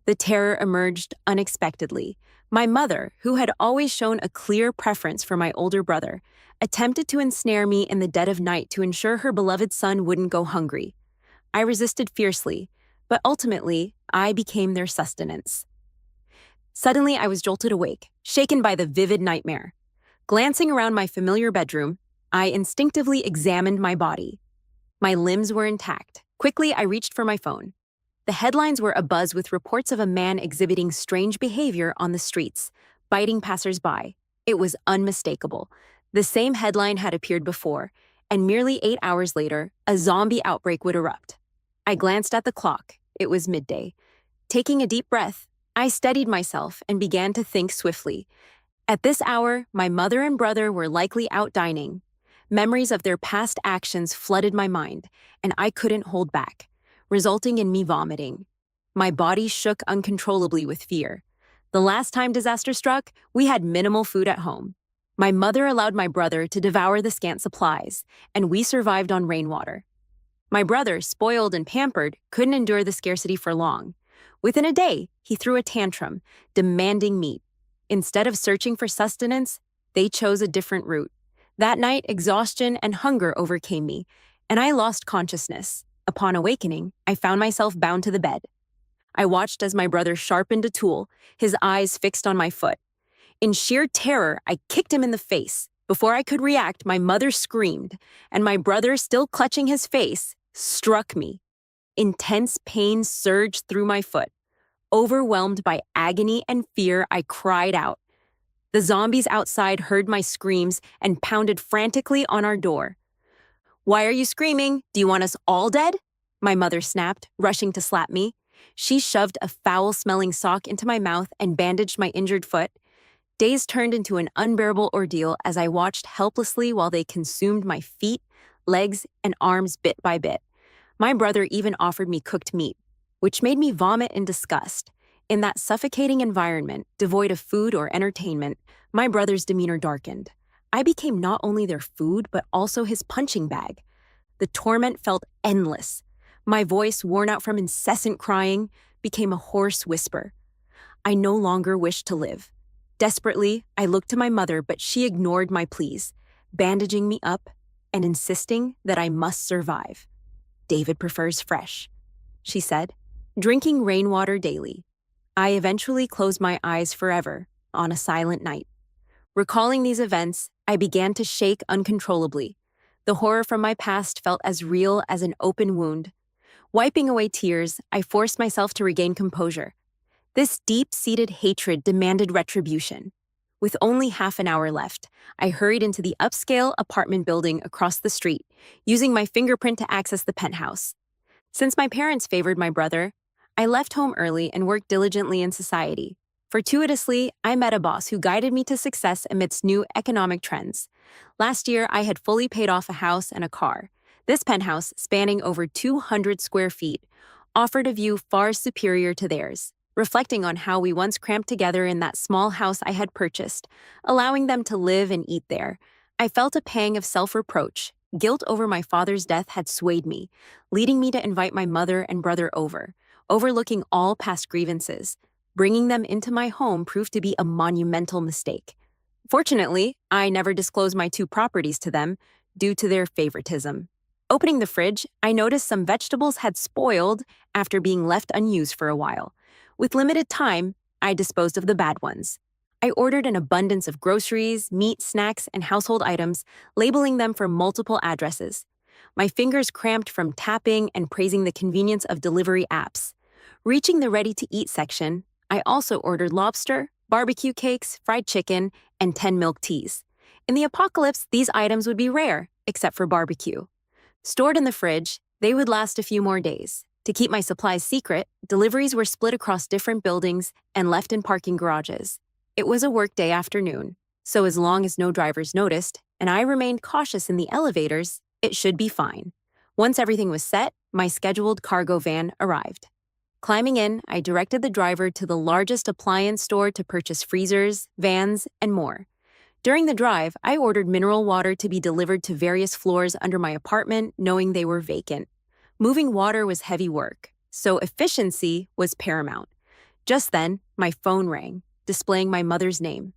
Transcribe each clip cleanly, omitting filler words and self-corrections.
The terror emerged unexpectedly. My mother, who had always shown a clear preference for my older brother, attempted to ensnare me in the dead of night to ensure her beloved son wouldn't go hungry. I resisted fiercely, but ultimately, I became their sustenance. Suddenly, I was jolted awake, shaken by the vivid nightmare. Glancing around my familiar bedroom, I instinctively examined my body. My limbs were intact. Quickly, I reached for my phone. The headlines were abuzz with reports of a man exhibiting strange behavior on the streets, biting passersby. It was unmistakable. The same headline had appeared before, and merely 8 hours later, a zombie outbreak would erupt. I glanced at the clock. It was midday. Taking a deep breath, I steadied myself and began to think swiftly. At this hour, my mother and brother were likely out dining. Memories of their past actions flooded my mind, and I couldn't hold back, resulting in me vomiting. My body shook uncontrollably with fear. The last time disaster struck, we had minimal food at home. My mother allowed my brother to devour the scant supplies, and we survived on rainwater. My brother, spoiled and pampered, couldn't endure the scarcity for long. Within a day, he threw a tantrum, demanding meat. Instead of searching for sustenance, they chose a different route. That night, exhaustion and hunger overcame me, and I lost consciousness. Upon awakening, I found myself bound to the bed. I watched as my brother sharpened a tool, his eyes fixed on my foot. In sheer terror, I kicked him in the face. Before I could react, my mother screamed, and my brother, still clutching his face, struck me. Intense pain surged through my foot. Overwhelmed by agony and fear, I cried out. The zombies outside heard my screams and pounded frantically on our door. "Why are you screaming? Do you want us all dead?" My mother snapped, rushing to slap me. She shoved a foul-smelling sock into my mouth and bandaged my injured foot. Days turned into an unbearable ordeal as I watched helplessly while they consumed my feet, legs, and arms bit by bit. My brother even offered me cooked meat, which made me vomit in disgust. In that suffocating environment, devoid of food or entertainment, my brother's demeanor darkened. I became not only their food, but also his punching bag. The torment felt endless. My voice, worn out from incessant crying, became a hoarse whisper. I no longer wished to live. Desperately, I looked to my mother, but she ignored my pleas, bandaging me up and insisting that I must survive. "David prefers fresh," she said, drinking rainwater daily. I eventually closed my eyes forever on a silent night. Recalling these events, I began to shake uncontrollably. The horror from my past felt as real as an open wound. Wiping away tears, I forced myself to regain composure. This deep-seated hatred demanded retribution. With only half an hour left, I hurried into the upscale apartment building across the street, using my fingerprint to access the penthouse. Since my parents favored my brother, I left home early and worked diligently in society. Fortuitously, I met a boss who guided me to success amidst new economic trends. Last year, I had fully paid off a house and a car. This penthouse, spanning over 200 square feet, offered a view far superior to theirs. Reflecting on how we once cramped together in that small house I had purchased, allowing them to live and eat there, I felt a pang of self-reproach. Guilt over my father's death had swayed me, leading me to invite my mother and brother over, overlooking all past grievances. Bringing them into my home proved to be a monumental mistake. Fortunately, I never disclosed my two properties to them due to their favoritism. Opening the fridge, I noticed some vegetables had spoiled after being left unused for a while. With limited time, I disposed of the bad ones. I ordered an abundance of groceries, meat, snacks, and household items, labeling them for multiple addresses. My fingers cramped from tapping and praising the convenience of delivery apps. Reaching the ready-to-eat section, I also ordered lobster, barbecue cakes, fried chicken, and 10 milk teas. In the apocalypse, these items would be rare, except for barbecue. Stored in the fridge, they would last a few more days. To keep my supplies secret, deliveries were split across different buildings and left in parking garages. It was a workday afternoon, so as long as no drivers noticed, and I remained cautious in the elevators, it should be fine. Once everything was set, my scheduled cargo van arrived. Climbing in, I directed the driver to the largest appliance store to purchase freezers, vans, and more. During the drive, I ordered mineral water to be delivered to various floors under my apartment, knowing they were vacant. Moving water was heavy work, so efficiency was paramount. Just then, my phone rang, displaying my mother's name.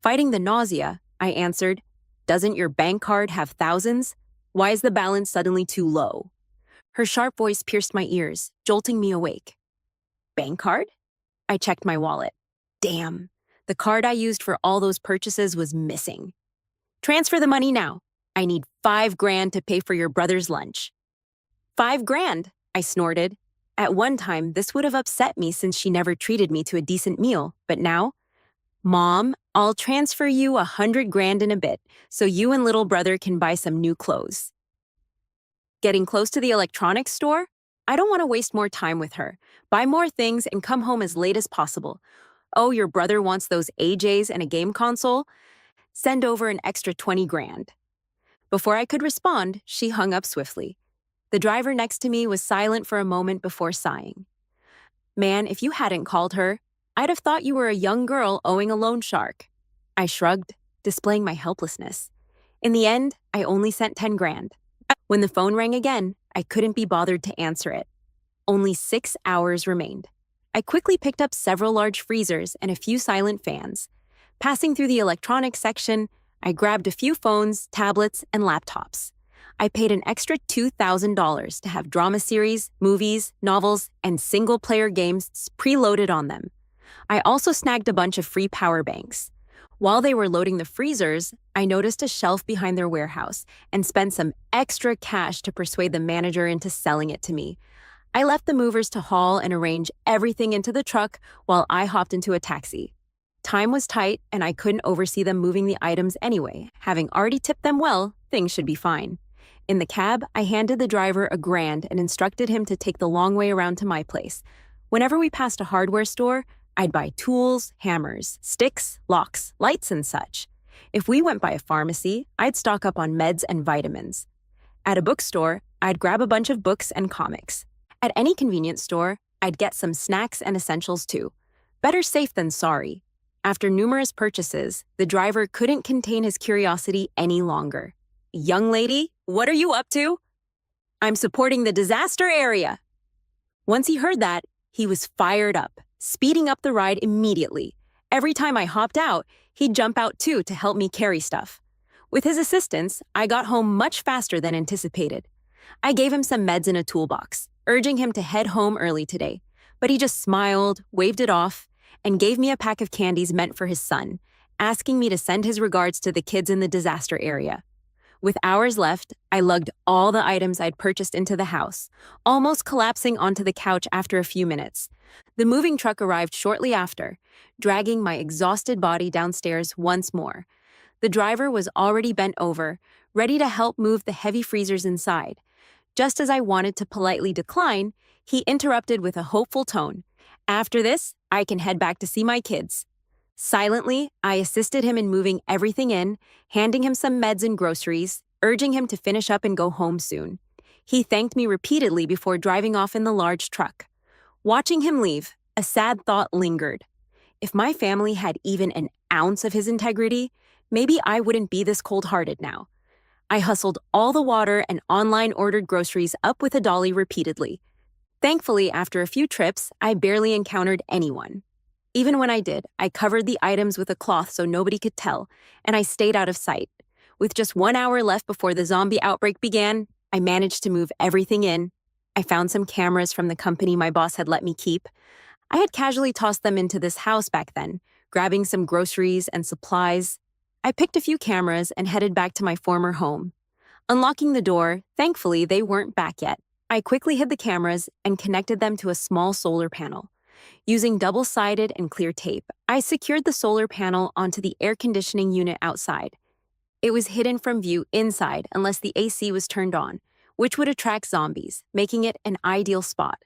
Fighting the nausea, I answered, "Doesn't your bank card have thousands? Why is the balance suddenly too low?" Her sharp voice pierced my ears, jolting me awake. Bank card? I checked my wallet. Damn, the card I used for all those purchases was missing. Transfer the money now. I need 5 grand to pay for your brother's lunch. 5 grand, I snorted. At one time, this would have upset me since she never treated me to a decent meal, but now, Mom, I'll transfer you 100 grand in a bit so you and little brother can buy some new clothes. Getting close to the electronics store? I don't want to waste more time with her. Buy more things and come home as late as possible. Oh, your brother wants those AJs and a game console? Send over an extra 20 grand. Before I could respond, she hung up swiftly. The driver next to me was silent for a moment before sighing. Man, if you hadn't called her, I'd have thought you were a young girl owing a loan shark. I shrugged, displaying my helplessness. In the end, I only sent 10 grand. When the phone rang again, I couldn't be bothered to answer it. Only 6 hours remained. I quickly picked up several large freezers and a few silent fans. Passing through the electronics section, I grabbed a few phones, tablets, and laptops. I paid an extra $2,000 to have drama series, movies, novels, and single-player games preloaded on them. I also snagged a bunch of free power banks. While they were loading the freezers, I noticed a shelf behind their warehouse and spent some extra cash to persuade the manager into selling it to me. I left the movers to haul and arrange everything into the truck while I hopped into a taxi. Time was tight, and I couldn't oversee them moving the items anyway. Having already tipped them well, things should be fine. In the cab, I handed the driver $1,000 and instructed him to take the long way around to my place. Whenever we passed a hardware store, I'd buy tools, hammers, sticks, locks, lights, and such. If we went by a pharmacy, I'd stock up on meds and vitamins. At a bookstore, I'd grab a bunch of books and comics. At any convenience store, I'd get some snacks and essentials too. Better safe than sorry. After numerous purchases, the driver couldn't contain his curiosity any longer. "Young lady, what are you up to?" "I'm supporting the disaster area." Once he heard that, he was fired up, speeding up the ride immediately. Every time I hopped out, he'd jump out too to help me carry stuff. With his assistance, I got home much faster than anticipated. I gave him some meds in a toolbox, urging him to head home early today, but he just smiled, waved it off, and gave me a pack of candies meant for his son, asking me to send his regards to the kids in the disaster area. With hours left, I lugged all the items I'd purchased into the house, almost collapsing onto the couch after a few minutes. The moving truck arrived shortly after, dragging my exhausted body downstairs once more. The driver was already bent over, ready to help move the heavy freezers inside. Just as I wanted to politely decline, he interrupted with a hopeful tone. "After this, I can head back to see my kids." Silently, I assisted him in moving everything in, handing him some meds and groceries, urging him to finish up and go home soon. He thanked me repeatedly before driving off in the large truck. Watching him leave, a sad thought lingered. If my family had even an ounce of his integrity, maybe I wouldn't be this cold-hearted now. I hustled all the water and online ordered groceries up with a dolly repeatedly. Thankfully, after a few trips, I barely encountered anyone. Even when I did, I covered the items with a cloth so nobody could tell, and I stayed out of sight. With just 1 hour left before the zombie outbreak began, I managed to move everything in. I found some cameras from the company my boss had let me keep. I had casually tossed them into this house back then, grabbing some groceries and supplies. I picked a few cameras and headed back to my former home. Unlocking the door, thankfully they weren't back yet. I quickly hid the cameras and connected them to a small solar panel. Using double-sided and clear tape, I secured the solar panel onto the air conditioning unit outside. It was hidden from view inside unless the AC was turned on, which would attract zombies, making it an ideal spot.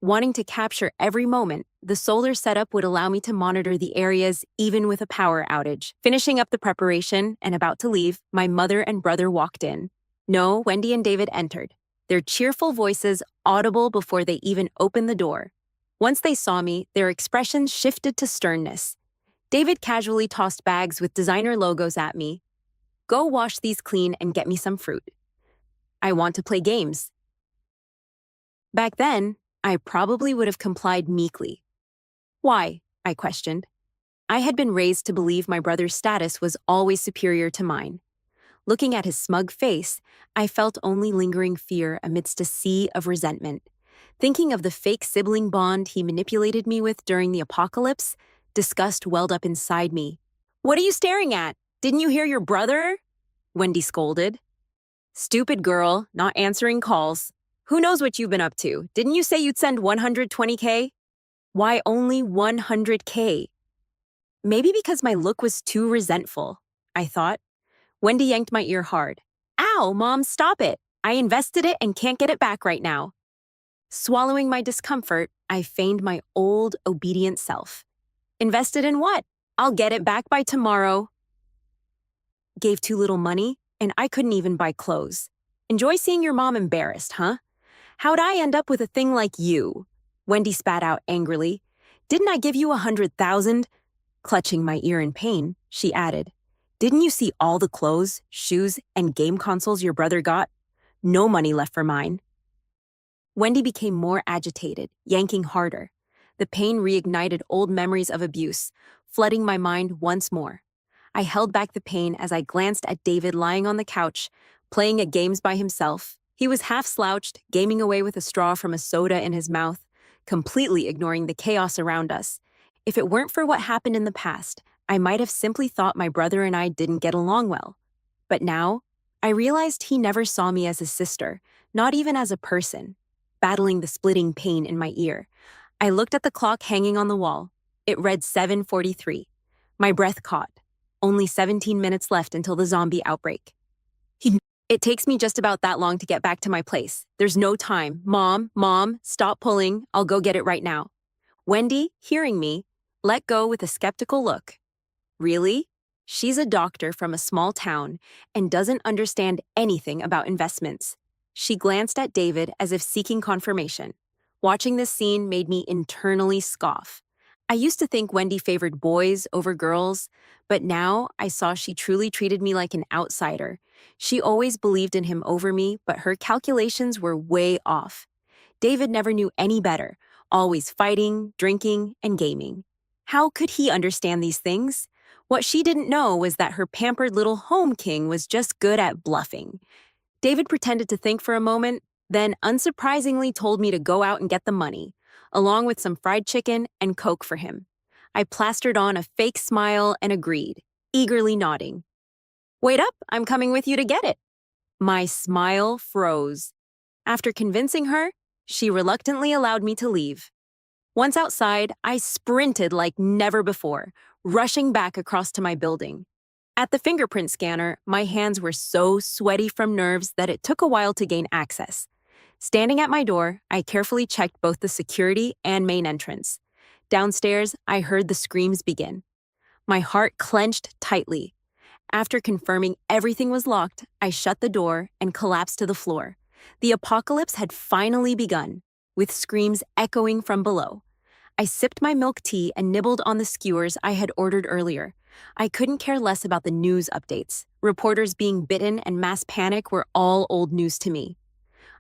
Wanting to capture every moment, the solar setup would allow me to monitor the areas even with a power outage. Finishing up the preparation and about to leave, my mother and brother walked in. No, Wendy and David entered, their cheerful voices audible before they even opened the door. Once they saw me, their expressions shifted to sternness. David casually tossed bags with designer logos at me. "Go wash these clean and get me some fruit." "I want to play games." Back then, I probably would have complied meekly. Why? I questioned. I had been raised to believe my brother's status was always superior to mine. Looking at his smug face, I felt only lingering fear amidst a sea of resentment. Thinking of the fake sibling bond he manipulated me with during the apocalypse, disgust welled up inside me. What are you staring at? Didn't you hear your brother? Wendy scolded. Stupid girl, not answering calls. Who knows what you've been up to? Didn't you say you'd send 120K? Why only 100K? Maybe because my look was too resentful, I thought. Wendy yanked my ear hard. Ow, Mom, stop it. I invested it and can't get it back right now. Swallowing my discomfort, I feigned my old, obedient self. Invested in what? I'll get it back by tomorrow. Gave too little money, and I couldn't even buy clothes. Enjoy seeing your mom embarrassed, huh? How'd I end up with a thing like you? Wendy spat out angrily. Didn't I give you 100,000? Clutching my ear in pain, she added. Didn't you see all the clothes, shoes, and game consoles your brother got? No money left for mine. Wendy became more agitated, yanking harder. The pain reignited old memories of abuse, flooding my mind once more. I held back the pain as I glanced at David lying on the couch, playing at games by himself. He was half-slouched, gaming away with a straw from a soda in his mouth, completely ignoring the chaos around us. If it weren't for what happened in the past, I might have simply thought my brother and I didn't get along well. But now, I realized he never saw me as a sister, not even as a person. Battling the splitting pain in my ear, I looked at the clock hanging on the wall. It read 7:43. My breath caught. Only 17 minutes left until the zombie outbreak. It takes me just about that long to get back to my place. There's no time. Mom, stop pulling. I'll go get it right now. Wendy, hearing me, let go with a skeptical look. Really? She's a doctor from a small town and doesn't understand anything about investments. She glanced at David as if seeking confirmation. Watching this scene made me internally scoff. I used to think Wendy favored boys over girls, but now I saw she truly treated me like an outsider. She always believed in him over me, but her calculations were way off. David never knew any better, always fighting, drinking, and gaming. How could he understand these things? What she didn't know was that her pampered little home king was just good at bluffing. David pretended to think for a moment, then unsurprisingly told me to go out and get the money, along with some fried chicken and Coke for him. I plastered on a fake smile and agreed, eagerly nodding. Wait up, I'm coming with you to get it. My smile froze. After convincing her, she reluctantly allowed me to leave. Once outside, I sprinted like never before, rushing back across to my building. At the fingerprint scanner, my hands were so sweaty from nerves that it took a while to gain access. Standing at my door, I carefully checked both the security and main entrance. Downstairs, I heard the screams begin. My heart clenched tightly. After confirming everything was locked, I shut the door and collapsed to the floor. The apocalypse had finally begun, with screams echoing from below. I sipped my milk tea and nibbled on the skewers I had ordered earlier. I couldn't care less about the news updates. Reporters being bitten and mass panic were all old news to me.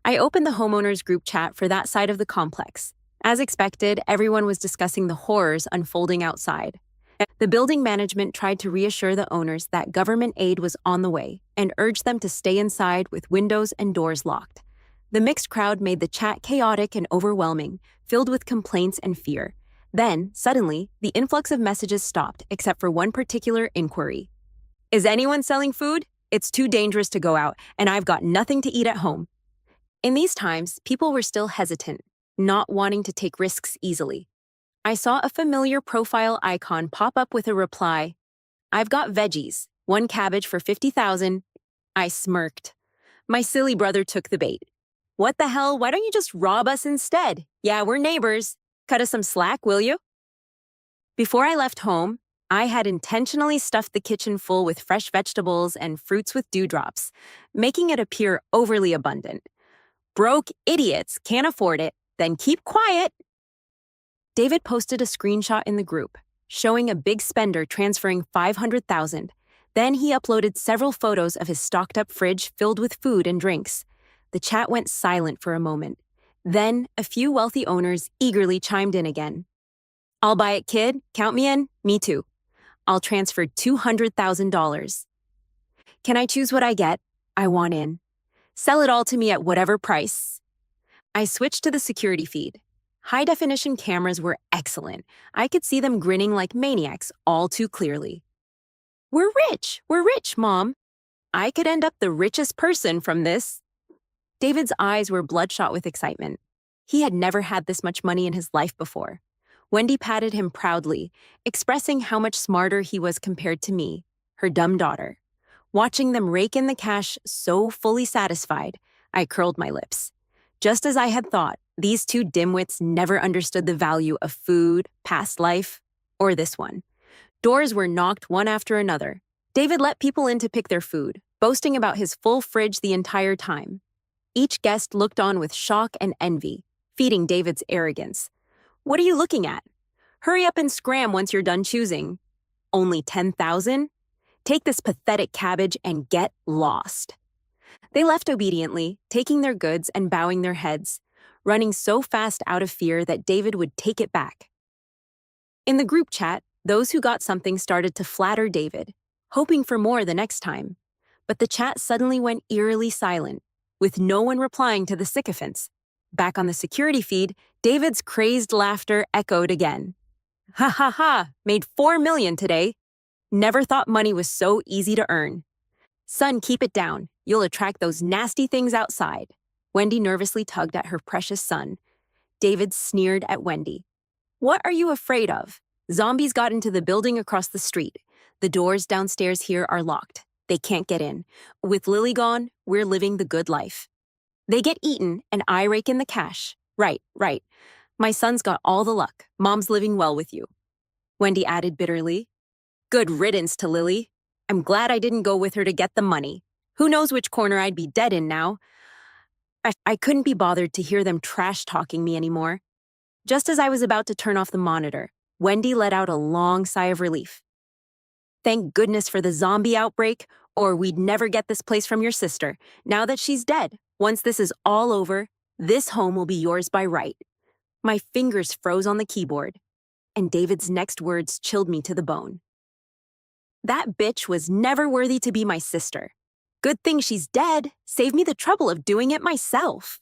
I opened the homeowners group chat for that side of the complex. As expected, everyone was discussing the horrors unfolding outside. The building management tried to reassure the owners that government aid was on the way and urged them to stay inside with windows and doors locked. The mixed crowd made the chat chaotic and overwhelming, filled with complaints and fear. Then, suddenly, the influx of messages stopped except for one particular inquiry. Is anyone selling food? It's too dangerous to go out, and I've got nothing to eat at home. In these times, people were still hesitant, not wanting to take risks easily. I saw a familiar profile icon pop up with a reply. I've got veggies, 1 cabbage for 50,000. I smirked. My silly brother took the bait. What the hell, why don't you just rob us instead? Yeah, we're neighbors. Cut us some slack, will you? Before I left home, I had intentionally stuffed the kitchen full with fresh vegetables and fruits with dewdrops, making it appear overly abundant. Broke idiots can't afford it, then keep quiet. David posted a screenshot in the group, showing a big spender transferring 500,000. Then he uploaded several photos of his stocked-up fridge filled with food and drinks. The chat went silent for a moment. Then, a few wealthy owners eagerly chimed in again. I'll buy it, kid. Count me in. Me too. I'll transfer $200,000. Can I choose what I get? I want in. Sell it all to me at whatever price. I switched to the security feed. High-definition cameras were excellent. I could see them grinning like maniacs all too clearly. We're rich! We're rich, Mom! I could end up the richest person from this. David's eyes were bloodshot with excitement. He had never had this much money in his life before. Wendy patted him proudly, expressing how much smarter he was compared to me, her dumb daughter. Watching them rake in the cash so fully satisfied, I curled my lips. Just as I had thought, these two dimwits never understood the value of food, past life, or this one. Doors were knocked one after another. David let people in to pick their food, boasting about his full fridge the entire time. Each guest looked on with shock and envy, feeding David's arrogance. What are you looking at? Hurry up and scram once you're done choosing. Only 10,000? Take this pathetic cabbage and get lost. They left obediently, taking their goods and bowing their heads, running so fast out of fear that David would take it back. In the group chat, those who got something started to flatter David, hoping for more the next time. But the chat suddenly went eerily silent, with no one replying to the sycophants. Back on the security feed, David's crazed laughter echoed again. Ha ha ha, made $4 million today. Never thought money was so easy to earn. Son, keep it down. You'll attract those nasty things outside. Wendy nervously tugged at her precious son. David sneered at Wendy. What are you afraid of? Zombies got into the building across the street. The doors downstairs here are locked. They can't get in. With Lily gone, we're living the good life. They get eaten, and I rake in the cash. Right, right. My son's got all the luck. Mom's living well with you. Wendy added bitterly. Good riddance to Lily. I'm glad I didn't go with her to get the money. Who knows which corner I'd be dead in now? I couldn't be bothered to hear them trash-talking me anymore. Just as I was about to turn off the monitor, Wendy let out a long sigh of relief. Thank goodness for the zombie outbreak, or we'd never get this place from your sister. Now that she's dead, once this is all over, this home will be yours by right. My fingers froze on the keyboard, and David's next words chilled me to the bone. That bitch was never worthy to be my sister. Good thing she's dead. Saved me the trouble of doing it myself.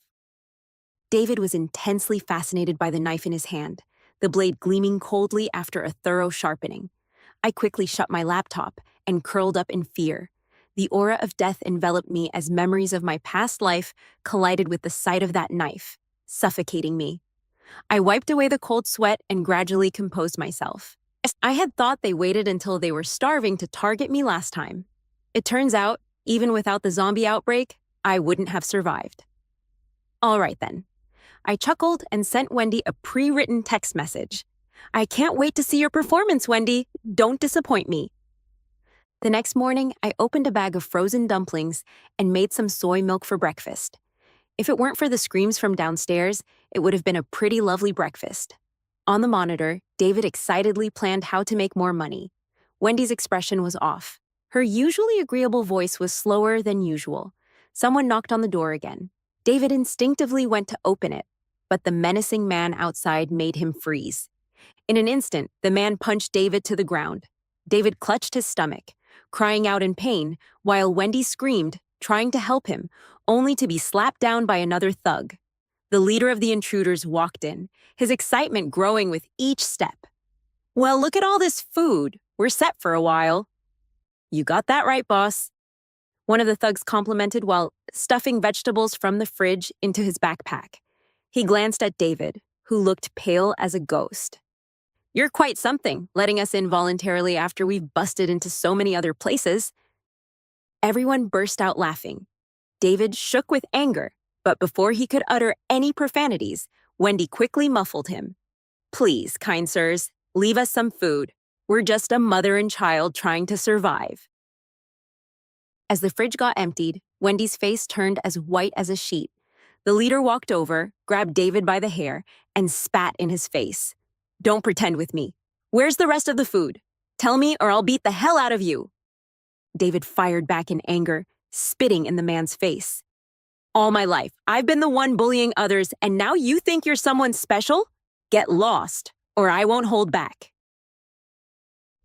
David was intensely fascinated by the knife in his hand, the blade gleaming coldly after a thorough sharpening. I quickly shut my laptop and curled up in fear. The aura of death enveloped me as memories of my past life collided with the sight of that knife, suffocating me. I wiped away the cold sweat and gradually composed myself. I had thought they waited until they were starving to target me last time. It turns out, even without the zombie outbreak, I wouldn't have survived. All right then. I chuckled and sent Wendy a pre-written text message. I can't wait to see your performance, Wendy. Don't disappoint me. The next morning, I opened a bag of frozen dumplings and made some soy milk for breakfast. If it weren't for the screams from downstairs, it would have been a pretty lovely breakfast. On the monitor, David excitedly planned how to make more money. Wendy's expression was off. Her usually agreeable voice was slower than usual. Someone knocked on the door again. David instinctively went to open it, but the menacing man outside made him freeze. In an instant, the man punched David to the ground. David clutched his stomach, crying out in pain, while Wendy screamed, trying to help him, only to be slapped down by another thug. The leader of the intruders walked in, his excitement growing with each step. Well, look at all this food. We're set for a while. You got that right, boss. One of the thugs complimented while stuffing vegetables from the fridge into his backpack. He glanced at David, who looked pale as a ghost. You're quite something, letting us in voluntarily after we've busted into so many other places. Everyone burst out laughing. David shook with anger, but before he could utter any profanities, Wendy quickly muffled him. Please, kind sirs, leave us some food. We're just a mother and child trying to survive. As the fridge got emptied, Wendy's face turned as white as a sheet. The leader walked over, grabbed David by the hair, and spat in his face. Don't pretend with me. Where's the rest of the food? Tell me or I'll beat the hell out of you. David fired back in anger, spitting in the man's face. All my life, I've been the one bullying others, and now you think you're someone special? Get lost. or I won't hold back."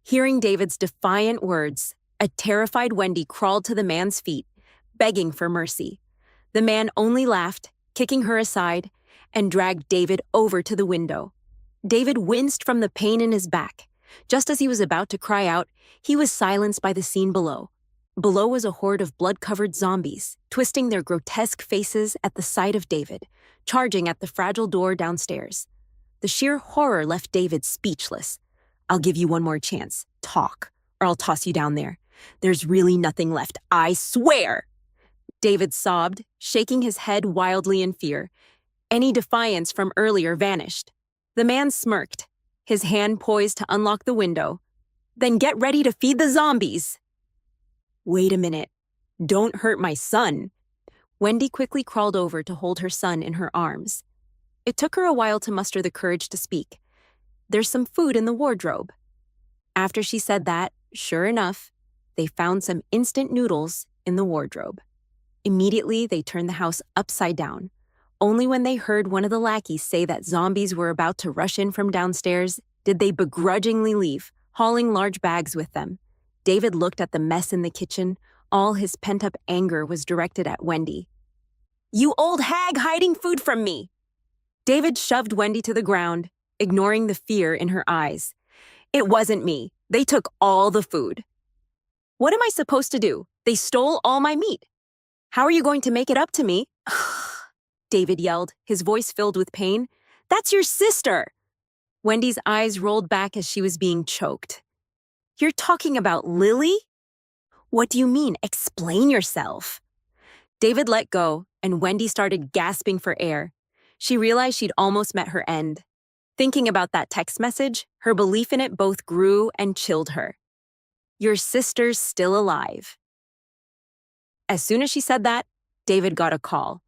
Hearing David's defiant words, a terrified Wendy crawled to the man's feet, begging for mercy. The man only laughed, kicking her aside, and dragged David over to the window. David winced from the pain in his back. Just as he was about to cry out, he was silenced by the scene below. Below was a horde of blood-covered zombies, twisting their grotesque faces at the sight of David, charging at the fragile door downstairs. The sheer horror left David speechless. "I'll give you one more chance. Talk, or I'll toss you down there. There's really nothing left, I swear!" David sobbed, shaking his head wildly in fear. Any defiance from earlier vanished. The man smirked, his hand poised to unlock the window. "Then get ready to feed the zombies." "Wait a minute. Don't hurt my son." Wendy quickly crawled over to hold her son in her arms. It took her a while to muster the courage to speak. "There's some food in the wardrobe." After she said that, sure enough, they found some instant noodles in the wardrobe. Immediately, they turned the house upside down. Only when they heard one of the lackeys say that zombies were about to rush in from downstairs did they begrudgingly leave, hauling large bags with them. David looked at the mess in the kitchen. All his pent-up anger was directed at Wendy. "You old hag hiding food from me!" David shoved Wendy to the ground, ignoring the fear in her eyes. "It wasn't me. They took all the food." "What am I supposed to do? They stole all my meat. How are you going to make it up to me?" David yelled, his voice filled with pain. "That's your sister!" Wendy's eyes rolled back as she was being choked. "You're talking about Lily? What do you mean? Explain yourself." David let go, and Wendy started gasping for air. She realized she'd almost met her end. Thinking about that text message, her belief in it both grew and chilled her. "Your sister's still alive." As soon as she said that, David got a call.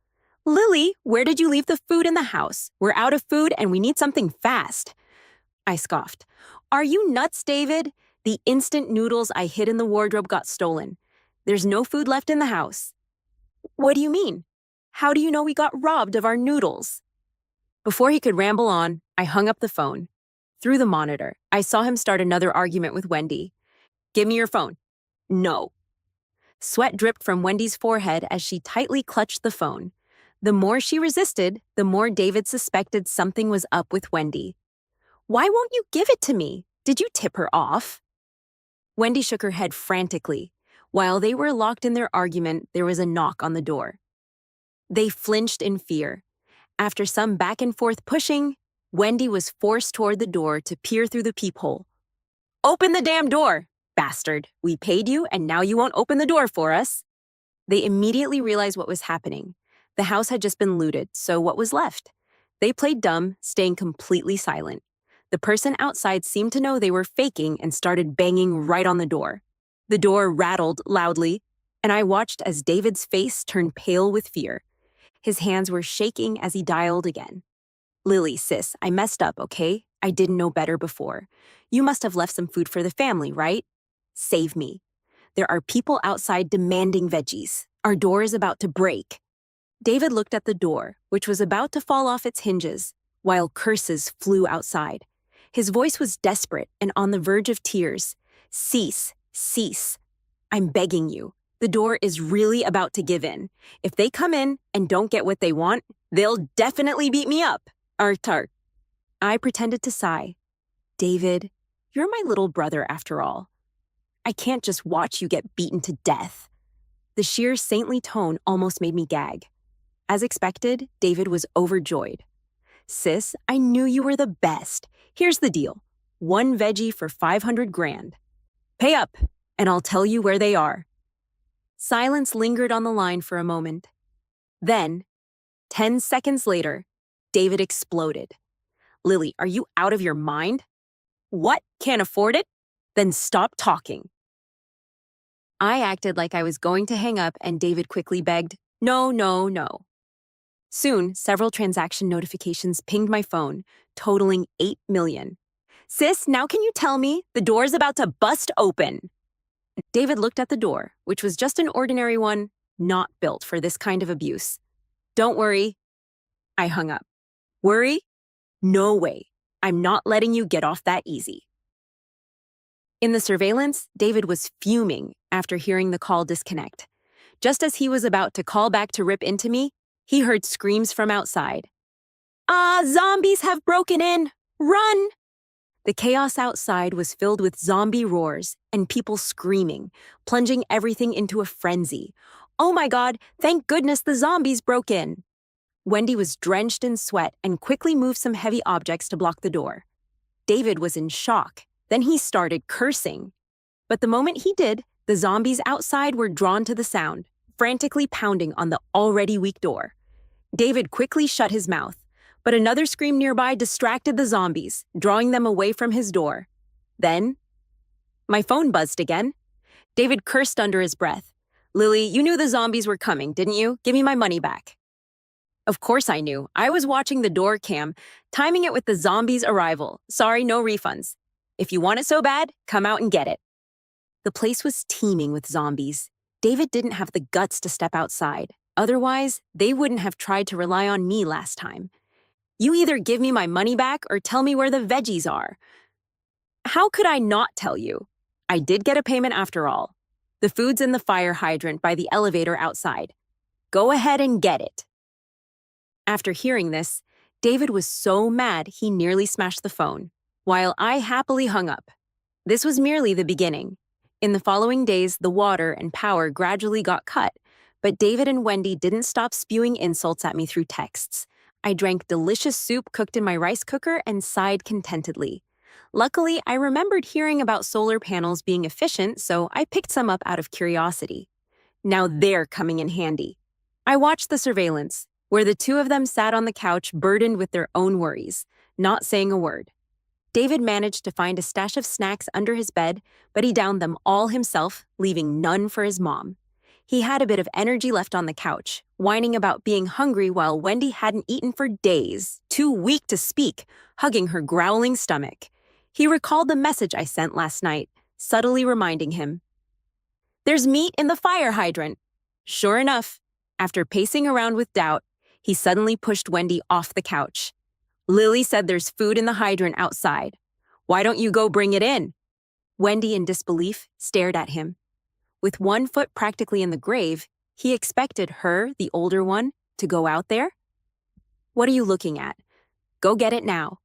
"Lily, where did you leave the food in the house? We're out of food and we need something fast." I scoffed. "Are you nuts, David? The instant noodles I hid in the wardrobe got stolen. There's no food left in the house." "What do you mean? How do you know we got robbed of our noodles?" Before he could ramble on, I hung up the phone. Through the monitor, I saw him start another argument with Wendy. "Give me your phone." "No." Sweat dripped from Wendy's forehead as she tightly clutched the phone. The more she resisted, the more David suspected something was up with Wendy. "Why won't you give it to me? Did you tip her off?" Wendy shook her head frantically. While they were locked in their argument, there was a knock on the door. They flinched in fear. After some back and forth pushing, Wendy was forced toward the door to peer through the peephole. "Open the damn door, bastard! We paid you and now you won't open the door for us." They immediately realized what was happening. The house had just been looted, so what was left? They played dumb, staying completely silent. The person outside seemed to know they were faking and started banging right on the door. The door rattled loudly, and I watched as David's face turned pale with fear. His hands were shaking as he dialed again. "Lily, sis, I messed up, okay? I didn't know better before. You must have left some food for the family, right? Save me. There are people outside demanding veggies. Our door is about to break." David looked at the door, which was about to fall off its hinges, while curses flew outside. His voice was desperate and on the verge of tears. "Cease, cease. I'm begging you. The door is really about to give in. If they come in and don't get what they want, they'll definitely beat me up. Tart." I pretended to sigh. "David, you're my little brother after all. I can't just watch you get beaten to death." The sheer saintly tone almost made me gag. As expected, David was overjoyed. "Sis, I knew you were the best. Here's the deal. One veggie for 500 grand. Pay up, and I'll tell you where they are." Silence lingered on the line for a moment. Then, 10 seconds later, David exploded. "Lily, are you out of your mind? What? Can't afford it? Then stop talking." I acted like I was going to hang up, and David quickly begged, "No, no, no." Soon, several transaction notifications pinged my phone, totaling 8 million. "Sis, now can you tell me? The door's about to bust open." David looked at the door, which was just an ordinary one, not built for this kind of abuse. "Don't worry." I hung up. "Worry? No way. I'm not letting you get off that easy. In the surveillance, David was fuming after hearing the call disconnect. Just as he was about to call back to rip into me, he heard screams from outside. Ah, zombies have broken in! Run! The chaos outside was filled with zombie roars and people screaming, plunging everything into a frenzy. Oh my God, thank goodness the zombies broke in. Wendy was drenched in sweat and quickly moved some heavy objects to block the door. David was in shock. Then he started cursing. But the moment he did, the zombies outside were drawn to the sound, frantically pounding on the already weak door. David quickly shut his mouth, but another scream nearby distracted the zombies, drawing them away from his door. Then, my phone buzzed again. David cursed under his breath. Lily, you knew the zombies were coming, didn't you? Give me my money back. Of course I knew. I was watching the door cam, timing it with the zombies' arrival. Sorry, no refunds. If you want it so bad, come out and get it. The place was teeming with zombies. David didn't have the guts to step outside. Otherwise, they wouldn't have tried to rely on me last time. You either give me my money back or tell me where the veggies are. How could I not tell you? I did get a payment after all. The food's in the fire hydrant by the elevator outside. Go ahead and get it. After hearing this, David was so mad he nearly smashed the phone, while I happily hung up. This was merely the beginning. In the following days, the water and power gradually got cut, but David and Wendy didn't stop spewing insults at me through texts. I drank delicious soup cooked in my rice cooker and sighed contentedly. Luckily, I remembered hearing about solar panels being efficient, so I picked some up out of curiosity. Now they're coming in handy. I watched the surveillance, where the two of them sat on the couch burdened with their own worries, not saying a word. David managed to find a stash of snacks under his bed, but he downed them all himself, leaving none for his mom. He had a bit of energy left on the couch, whining about being hungry while Wendy hadn't eaten for days, too weak to speak, hugging her growling stomach. He recalled the message I sent last night, subtly reminding him. There's meat in the fire hydrant. Sure enough, after pacing around with doubt, he suddenly pushed Wendy off the couch. Lily said there's food in the hydrant outside. Why don't you go bring it in? Wendy, in disbelief, stared at him. With one foot practically in the grave, he expected her, the older one, to go out there? What are you looking at? Go get it now.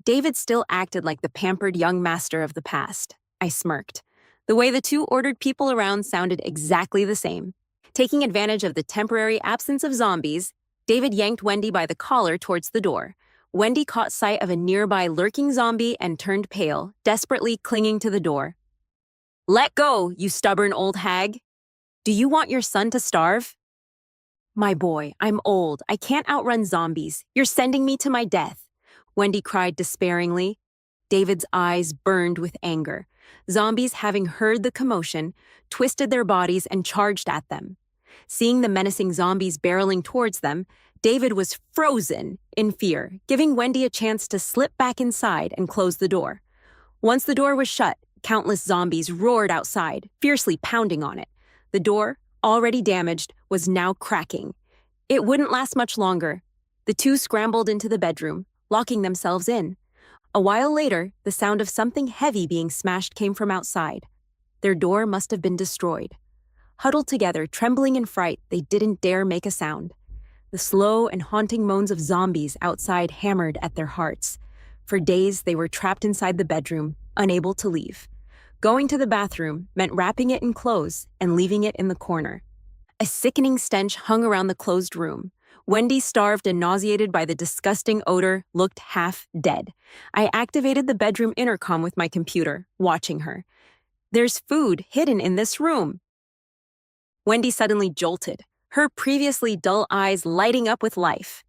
David still acted like the pampered young master of the past. I smirked. The way the two ordered people around sounded exactly the same. Taking advantage of the temporary absence of zombies, David yanked Wendy by the collar towards the door. Wendy caught sight of a nearby lurking zombie and turned pale, desperately clinging to the door. Let go, you stubborn old hag. Do you want your son to starve? My boy, I'm old. I can't outrun zombies. You're sending me to my death. Wendy cried despairingly. David's eyes burned with anger. Zombies, having heard the commotion, twisted their bodies and charged at them. Seeing the menacing zombies barreling towards them, David was frozen in fear, giving Wendy a chance to slip back inside and close the door. Once the door was shut, countless zombies roared outside, fiercely pounding on it. The door, already damaged, was now cracking. It wouldn't last much longer. The two scrambled into the bedroom, locking themselves in. A while later, the sound of something heavy being smashed came from outside. Their door must have been destroyed. Huddled together, trembling in fright, they didn't dare make a sound. The slow and haunting moans of zombies outside hammered at their hearts. For days, they were trapped inside the bedroom, unable to leave. Going to the bathroom meant wrapping it in clothes and leaving it in the corner. A sickening stench hung around the closed room. Wendy, starved and nauseated by the disgusting odor, looked half dead. I activated the bedroom intercom with my computer, watching her. There's food hidden in this room. Wendy suddenly jolted, her previously dull eyes lighting up with life.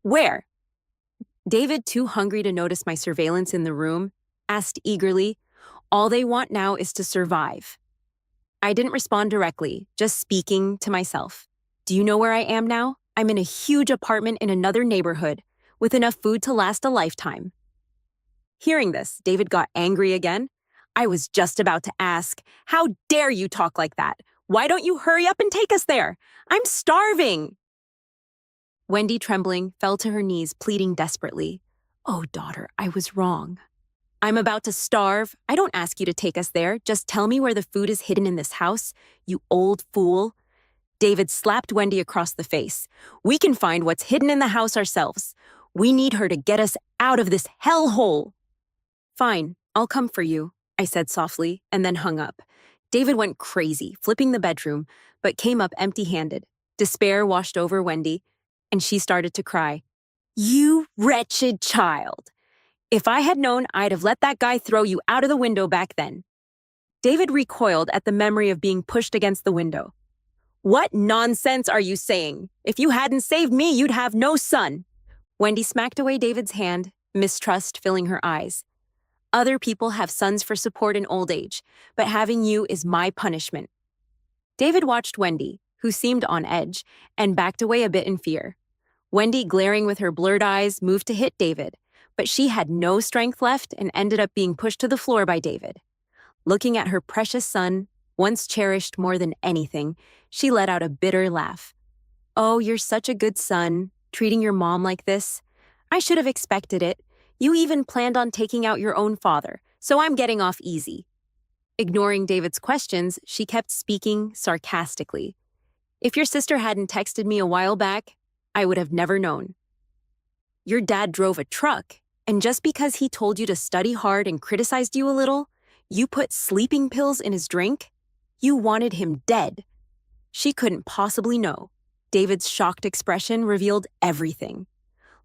Where? David, too hungry to notice my surveillance in the room, asked eagerly. All they want now is to survive. I didn't respond directly, just speaking to myself. Do you know where I am now? I'm in a huge apartment in another neighborhood, with enough food to last a lifetime. Hearing this, David got angry again. I was just about to ask, how dare you talk like that? Why don't you hurry up and take us there? I'm starving. Wendy, trembling, fell to her knees, pleading desperately. Oh, daughter, I was wrong. I'm about to starve. I don't ask you to take us there. Just tell me where the food is hidden in this house, you old fool. David slapped Wendy across the face. We can find what's hidden in the house ourselves. We need her to get us out of this hellhole. Fine, I'll come for you, I said softly, and then hung up. David went crazy, flipping the bedroom, but came up empty-handed. Despair washed over Wendy, and she started to cry. You wretched child! If I had known, I'd have let that guy throw you out of the window back then. David recoiled at the memory of being pushed against the window. What nonsense are you saying? If you hadn't saved me, you'd have no son. Wendy smacked away David's hand, mistrust filling her eyes. Other people have sons for support in old age, but having you is my punishment. David watched Wendy, who seemed on edge, and backed away a bit in fear. Wendy, glaring with her blurred eyes, moved to hit David, but she had no strength left and ended up being pushed to the floor by David. Looking at her precious son, once cherished more than anything, she let out a bitter laugh. Oh, you're such a good son, treating your mom like this. I should have expected it. You even planned on taking out your own father, so I'm getting off easy. Ignoring David's questions, she kept speaking sarcastically. If your sister hadn't texted me a while back, I would have never known. Your dad drove a truck, and just because he told you to study hard and criticized you a little, you put sleeping pills in his drink? You wanted him dead. She couldn't possibly know. David's shocked expression revealed everything.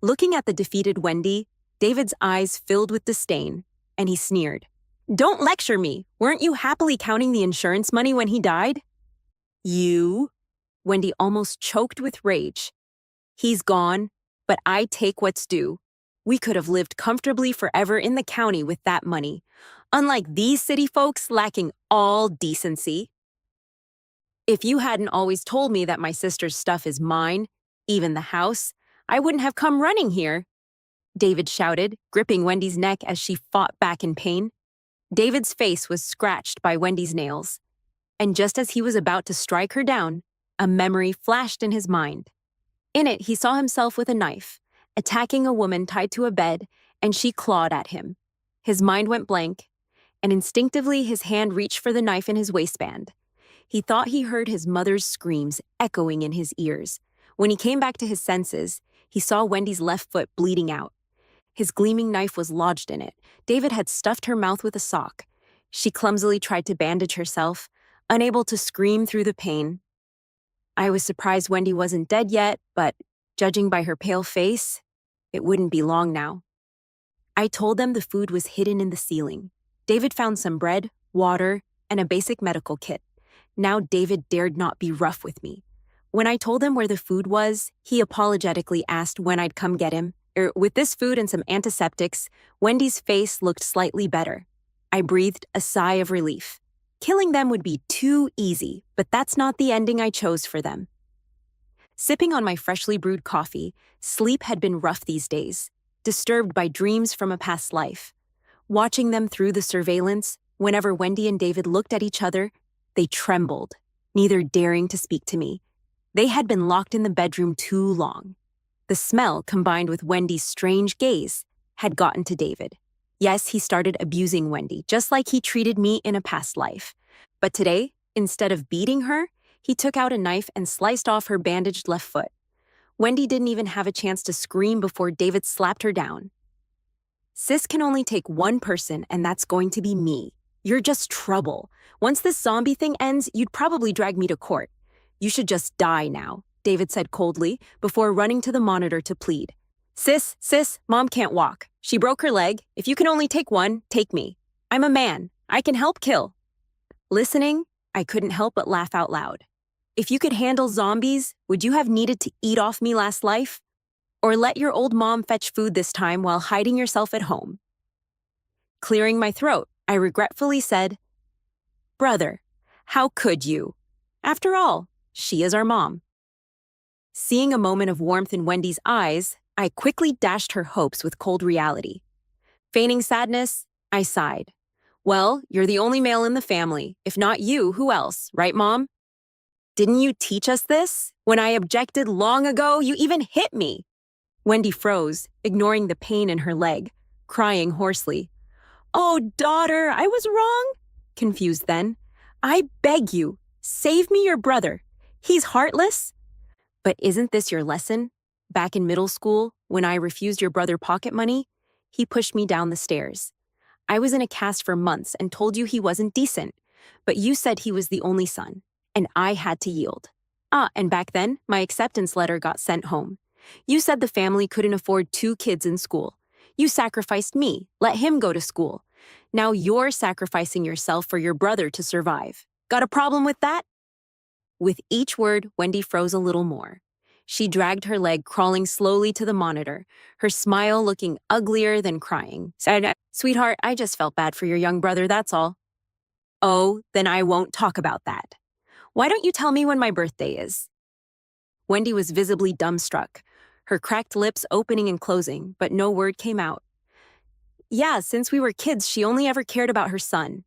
Looking at the defeated Wendy, David's eyes filled with disdain, and he sneered. Don't lecture me. Weren't you happily counting the insurance money when he died? You? Wendy almost choked with rage. He's gone, but I take what's due. We could have lived comfortably forever in the county with that money, unlike these city folks lacking all decency. If you hadn't always told me that my sister's stuff is mine, even the house, I wouldn't have come running here. David shouted, gripping Wendy's neck as she fought back in pain. David's face was scratched by Wendy's nails, and just as he was about to strike her down, a memory flashed in his mind. In it, he saw himself with a knife, attacking a woman tied to a bed, and she clawed at him. His mind went blank, and instinctively his hand reached for the knife in his waistband. He thought he heard his mother's screams echoing in his ears. When he came back to his senses, he saw Wendy's left foot bleeding out. His gleaming knife was lodged in it. David had stuffed her mouth with a sock. She clumsily tried to bandage herself, unable to scream through the pain. I was surprised Wendy wasn't dead yet, but judging by her pale face, it wouldn't be long now. I told them the food was hidden in the ceiling. David found some bread, water, and a basic medical kit. Now David dared not be rough with me. When I told him where the food was, he apologetically asked when I'd come get him. With this food and some antiseptics, Wendy's face looked slightly better. I breathed a sigh of relief. Killing them would be too easy, but that's not the ending I chose for them. Sipping on my freshly brewed coffee, sleep had been rough these days, disturbed by dreams from a past life. Watching them through the surveillance, whenever Wendy and David looked at each other, they trembled, neither daring to speak to me. They had been locked in the bedroom too long. The smell, combined with Wendy's strange gaze, had gotten to David. Yes, he started abusing Wendy, just like he treated me in a past life. But today, instead of beating her, he took out a knife and sliced off her bandaged left foot. Wendy didn't even have a chance to scream before David slapped her down. Sis can only take one person, and that's going to be me. You're just trouble. Once this zombie thing ends, you'd probably drag me to court. You should just die now, David said coldly, before running to the monitor to plead. Sis, Mom can't walk. She broke her leg. If you can only take one, take me. I'm a man. I can help kill. Listening, I couldn't help but laugh out loud. If you could handle zombies, would you have needed to eat off me last life? Or let your old mom fetch food this time while hiding yourself at home? Clearing my throat, I regretfully said, Brother, how could you? After all, she is our mom. Seeing a moment of warmth in Wendy's eyes, I quickly dashed her hopes with cold reality. Feigning sadness, I sighed. Well, you're the only male in the family. If not you, who else, right, Mom? Didn't you teach us this? When I objected long ago, you even hit me. Wendy froze, ignoring the pain in her leg, crying hoarsely. Oh, daughter, I was wrong. Confused then. I beg you, save me your brother. He's heartless. But isn't this your lesson? Back in middle school, when I refused your brother pocket money, he pushed me down the stairs. I was in a cast for months and told you he wasn't decent, but you said he was the only son, and I had to yield. And back then, my acceptance letter got sent home. You said the family couldn't afford 2 kids in school. You sacrificed me, let him go to school. Now you're sacrificing yourself for your brother to survive. Got a problem with that? With each word, Wendy froze a little more. She dragged her leg, crawling slowly to the monitor, her smile looking uglier than crying. Sweetheart, I just felt bad for your young brother, that's all. Oh, then I won't talk about that. Why don't you tell me when my birthday is? Wendy was visibly dumbstruck, her cracked lips opening and closing, but no word came out. Yeah, since we were kids, she only ever cared about her son.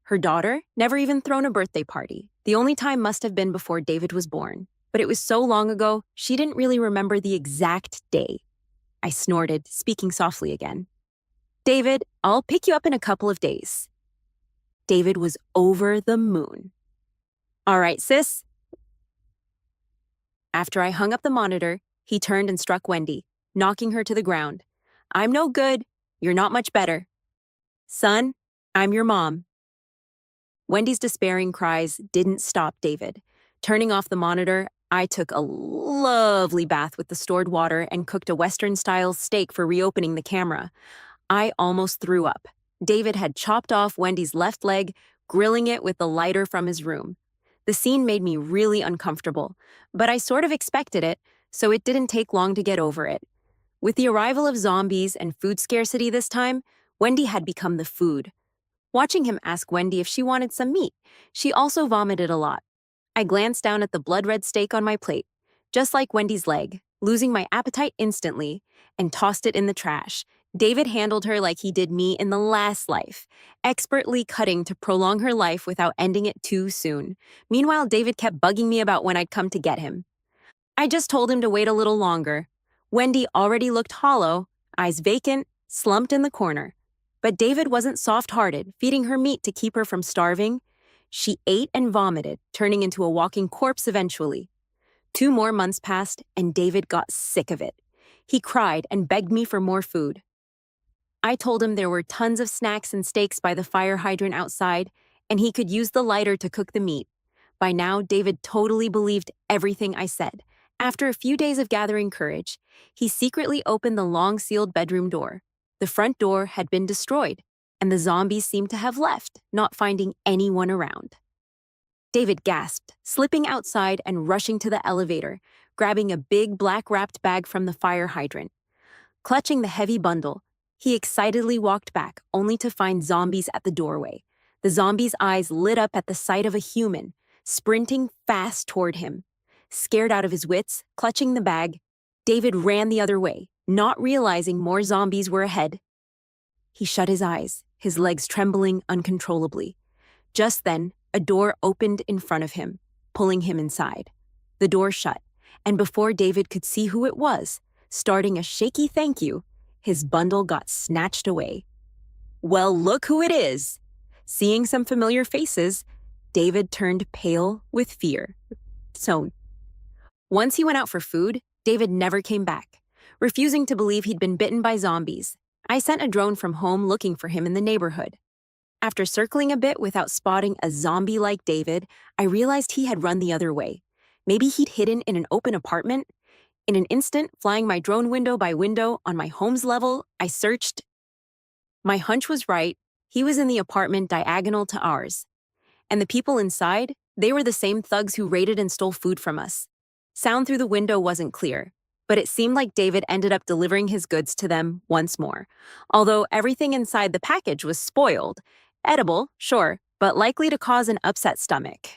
Her daughter never even thrown a birthday party. The only time must have been before David was born. But it was so long ago, she didn't really remember the exact day. I snorted, speaking softly again. David, I'll pick you up in a couple of days. David was over the moon. All right, sis. After I hung up the monitor, he turned and struck Wendy, knocking her to the ground. I'm no good. You're not much better. Son, I'm your mom. Wendy's despairing cries didn't stop David. Turning off the monitor, I took a lovely bath with the stored water and cooked a Western-style steak for reopening the camera. I almost threw up. David had chopped off Wendy's left leg, grilling it with the lighter from his room. The scene made me really uncomfortable, but I sort of expected it, so it didn't take long to get over it. With the arrival of zombies and food scarcity this time, Wendy had become the food. Watching him ask Wendy if she wanted some meat, she also vomited a lot. I glanced down at the blood-red steak on my plate, just like Wendy's leg, losing my appetite instantly, and tossed it in the trash. David handled her like he did me in the last life, expertly cutting to prolong her life without ending it too soon. Meanwhile, David kept bugging me about when I'd come to get him. I just told him to wait a little longer. Wendy already looked hollow, eyes vacant, slumped in the corner. But David wasn't soft-hearted, feeding her meat to keep her from starving. She ate and vomited, turning into a walking corpse eventually. 2 more months passed, and David got sick of it. He cried and begged me for more food. I told him there were tons of snacks and steaks by the fire hydrant outside, and he could use the lighter to cook the meat. By now, David totally believed everything I said. After a few days of gathering courage, he secretly opened the long-sealed bedroom door. The front door had been destroyed, and the zombies seemed to have left, not finding anyone around. David gasped, slipping outside and rushing to the elevator, grabbing a big black-wrapped bag from the fire hydrant. Clutching the heavy bundle, he excitedly walked back, only to find zombies at the doorway. The zombies' eyes lit up at the sight of a human, sprinting fast toward him. Scared out of his wits, clutching the bag, David ran the other way, not realizing more zombies were ahead. He shut his eyes, his legs trembling uncontrollably. Just then, a door opened in front of him, pulling him inside. The door shut, and before David could see who it was, starting a shaky thank you, his bundle got snatched away. Well, look who it is! Seeing some familiar faces, David turned pale with fear. Once he went out for food, David never came back, refusing to believe he'd been bitten by zombies. I sent a drone from home looking for him in the neighborhood. After circling a bit without spotting a zombie like David, I realized he had run the other way. Maybe he'd hidden in an open apartment. In an instant, flying my drone window by window on my home's level, I searched. My hunch was right. He was in the apartment diagonal to ours. And the people inside, they were the same thugs who raided and stole food from us. Sound through the window wasn't clear, but it seemed like David ended up delivering his goods to them once more. Although everything inside the package was spoiled. Edible, sure, but likely to cause an upset stomach.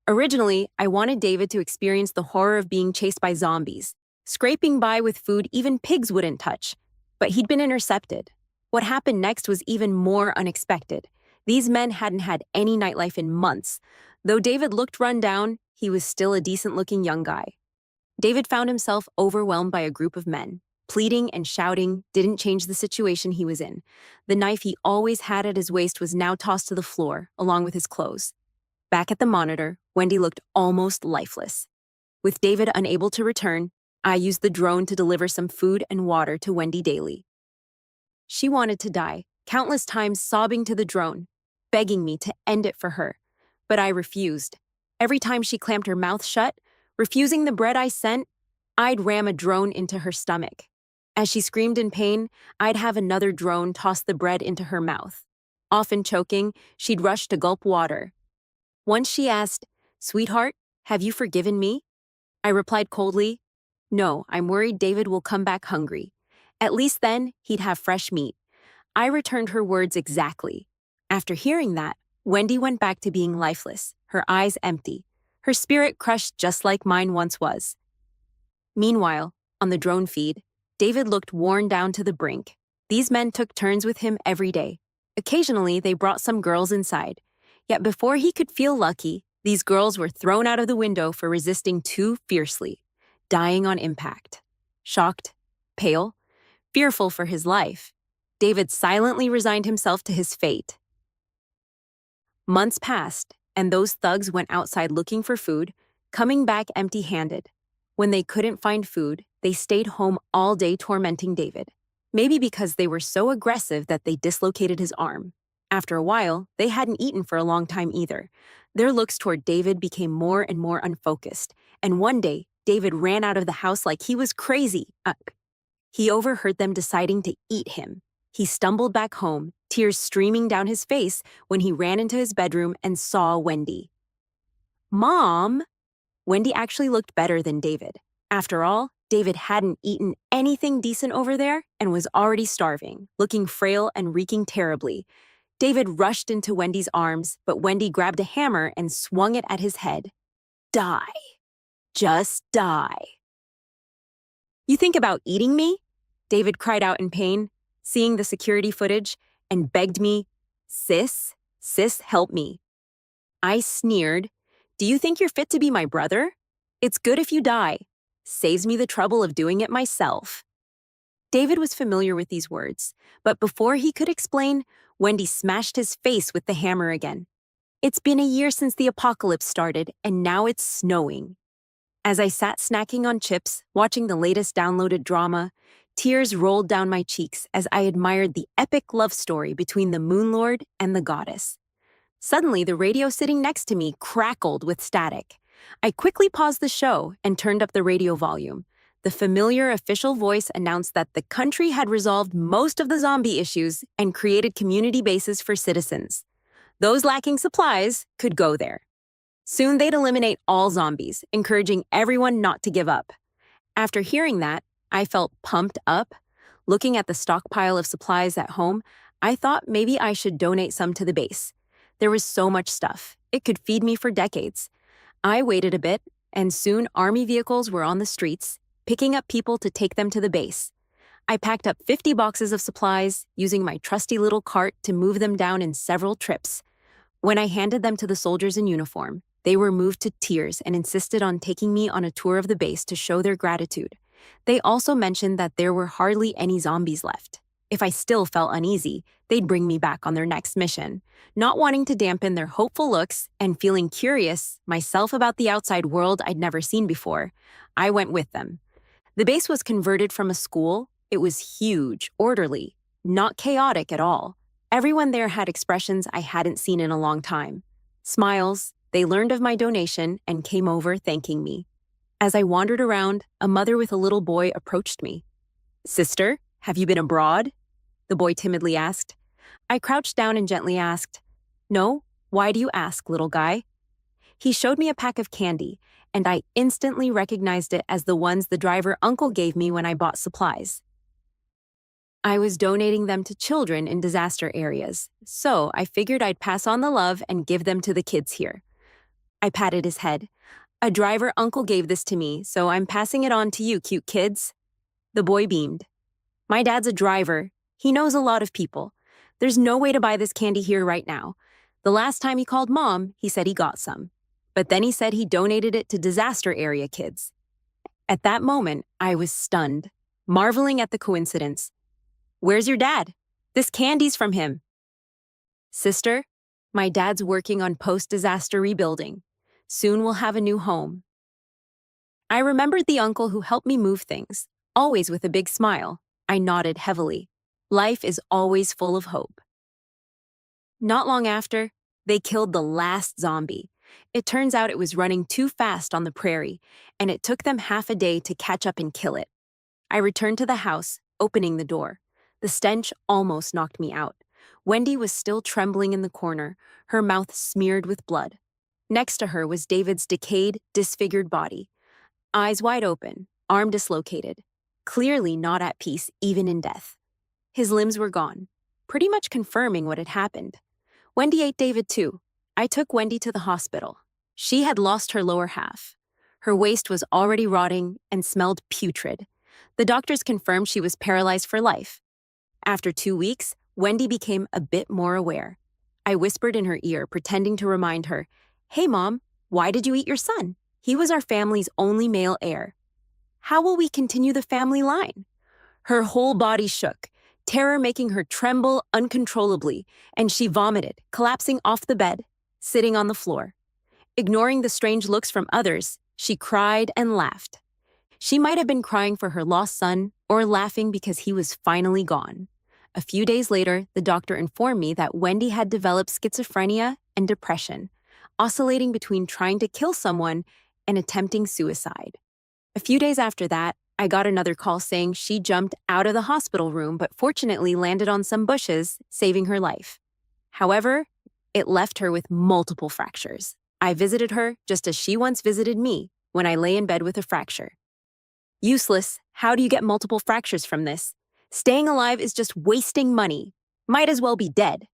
Originally, I wanted David to experience the horror of being chased by zombies, scraping by with food even pigs wouldn't touch. But he'd been intercepted. What happened next was even more unexpected. These men hadn't had any nightlife in months. Though David looked run down, he was still a decent-looking young guy. David found himself overwhelmed by a group of men. Pleading and shouting didn't change the situation he was in. The knife he always had at his waist was now tossed to the floor, along with his clothes. Back at the monitor, Wendy looked almost lifeless. With David unable to return, I used the drone to deliver some food and water to Wendy daily. She wanted to die, countless times sobbing to the drone, begging me to end it for her. But I refused. Every time she clamped her mouth shut, refusing the bread I sent, I'd ram a drone into her stomach. As she screamed in pain, I'd have another drone toss the bread into her mouth. Often choking, she'd rush to gulp water. Once she asked, "Sweetheart, have you forgiven me?" I replied coldly, "No, I'm worried David will come back hungry. At least then, he'd have fresh meat." I returned her words exactly. After hearing that, Wendy went back to being lifeless, her eyes empty, her spirit crushed just like mine once was. Meanwhile, on the drone feed, David looked worn down to the brink. These men took turns with him every day. Occasionally, they brought some girls inside. Yet before he could feel lucky, these girls were thrown out of the window for resisting too fiercely, dying on impact. Shocked, pale, fearful for his life, David silently resigned himself to his fate. Months passed, and those thugs went outside looking for food, coming back empty-handed. When they couldn't find food, they stayed home all day tormenting David. Maybe because they were so aggressive that they dislocated his arm. After a while, they hadn't eaten for a long time either. Their looks toward David became more and more unfocused, and one day, David ran out of the house like he was crazy. He overheard them deciding to eat him. He stumbled back home, tears streaming down his face when he ran into his bedroom and saw Wendy. "Mom!" Wendy actually looked better than David. After all, David hadn't eaten anything decent over there and was already starving, looking frail and reeking terribly. David rushed into Wendy's arms, but Wendy grabbed a hammer and swung it at his head. "Die. Just die." "You think about eating me?" David cried out in pain, seeing the security footage, and begged me, sis, help me." I sneered, "Do you think you're fit to be my brother? It's good if you die. Saves me the trouble of doing it myself." David was familiar with these words, but before he could explain, Wendy smashed his face with the hammer again. It's been a year since the apocalypse started, and now it's snowing. As I sat snacking on chips, watching the latest downloaded drama, tears rolled down my cheeks as I admired the epic love story between the Moon Lord and the goddess. Suddenly, the radio sitting next to me crackled with static. I quickly paused the show and turned up the radio volume. The familiar official voice announced that the country had resolved most of the zombie issues and created community bases for citizens. Those lacking supplies could go there. Soon they'd eliminate all zombies, encouraging everyone not to give up. After hearing that, I felt pumped up. Looking at the stockpile of supplies at home, I thought maybe I should donate some to the base. There was so much stuff. It could feed me for decades. I waited a bit, and soon army vehicles were on the streets, picking up people to take them to the base. I packed up 50 boxes of supplies, using my trusty little cart to move them down in several trips. When I handed them to the soldiers in uniform, they were moved to tears and insisted on taking me on a tour of the base to show their gratitude. They also mentioned that there were hardly any zombies left. If I still felt uneasy, they'd bring me back on their next mission. Not wanting to dampen their hopeful looks and feeling curious myself about the outside world I'd never seen before, I went with them. The base was converted from a school. It was huge, orderly, not chaotic at all. Everyone there had expressions I hadn't seen in a long time. Smiles, they learned of my donation and came over thanking me. As I wandered around, a mother with a little boy approached me. "Sister, have you been abroad?" the boy timidly asked. I crouched down and gently asked, "No, why do you ask, little guy?" He showed me a pack of candy, and I instantly recognized it as the ones the driver uncle gave me when I bought supplies. I was donating them to children in disaster areas, so I figured I'd pass on the love and give them to the kids here. I patted his head. "A driver uncle gave this to me, so I'm passing it on to you, cute kids." The boy beamed. "My dad's a driver. He knows a lot of people. There's no way to buy this candy here right now. The last time he called Mom, he said he got some. But then he said he donated it to disaster area kids." At that moment, I was stunned, marveling at the coincidence. Where's your dad? This candy's from him. Sister, my dad's working on post-disaster rebuilding. Soon we'll have a new home. I remembered the uncle who helped me move things, always with a big smile. I nodded heavily. Life is always full of hope. Not long after, they killed the last zombie. It turns out it was running too fast on the prairie, and it took them half a day to catch up and kill it. I returned to the house, opening the door. The stench almost knocked me out. Wendy was still trembling in the corner, her mouth smeared with blood. Next to her was David's decayed, disfigured body. Eyes wide open, arm dislocated, clearly not at peace even in death. His limbs were gone, pretty much confirming what had happened. Wendy ate David too. I took Wendy to the hospital. She had lost her lower half. Her waist was already rotting and smelled putrid. The doctors confirmed she was paralyzed for life. After 2 weeks, Wendy became a bit more aware. I whispered in her ear, pretending to remind her, "Hey, Mom, why did you eat your son? He was our family's only male heir. How will we continue the family line?" Her whole body shook, terror making her tremble uncontrollably, and she vomited, collapsing off the bed, sitting on the floor. Ignoring the strange looks from others, she cried and laughed. She might have been crying for her lost son or laughing because he was finally gone. A few days later, the doctor informed me that Wendy had developed schizophrenia and depression, oscillating between trying to kill someone and attempting suicide. A few days after that, I got another call saying she jumped out of the hospital room but fortunately landed on some bushes, saving her life. However, it left her with multiple fractures. I visited her just as she once visited me when I lay in bed with a fracture. Useless. How do you get multiple fractures from this? Staying alive is just wasting money. Might as well be dead.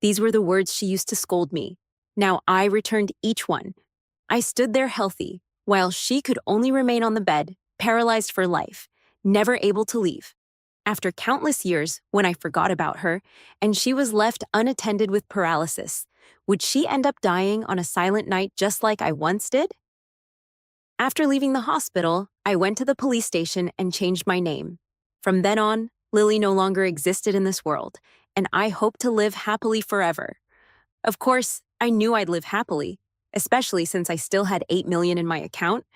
These were the words she used to scold me. Now I returned each one. I stood there healthy, while she could only remain on the bed, paralyzed for life, never able to leave. After countless years, when I forgot about her, and she was left unattended with paralysis, would she end up dying on a silent night just like I once did? After leaving the hospital, I went to the police station and changed my name. From then on, Lily no longer existed in this world, and I hoped to live happily forever. Of course, I knew I'd live happily, especially since I still had $8 million in my account,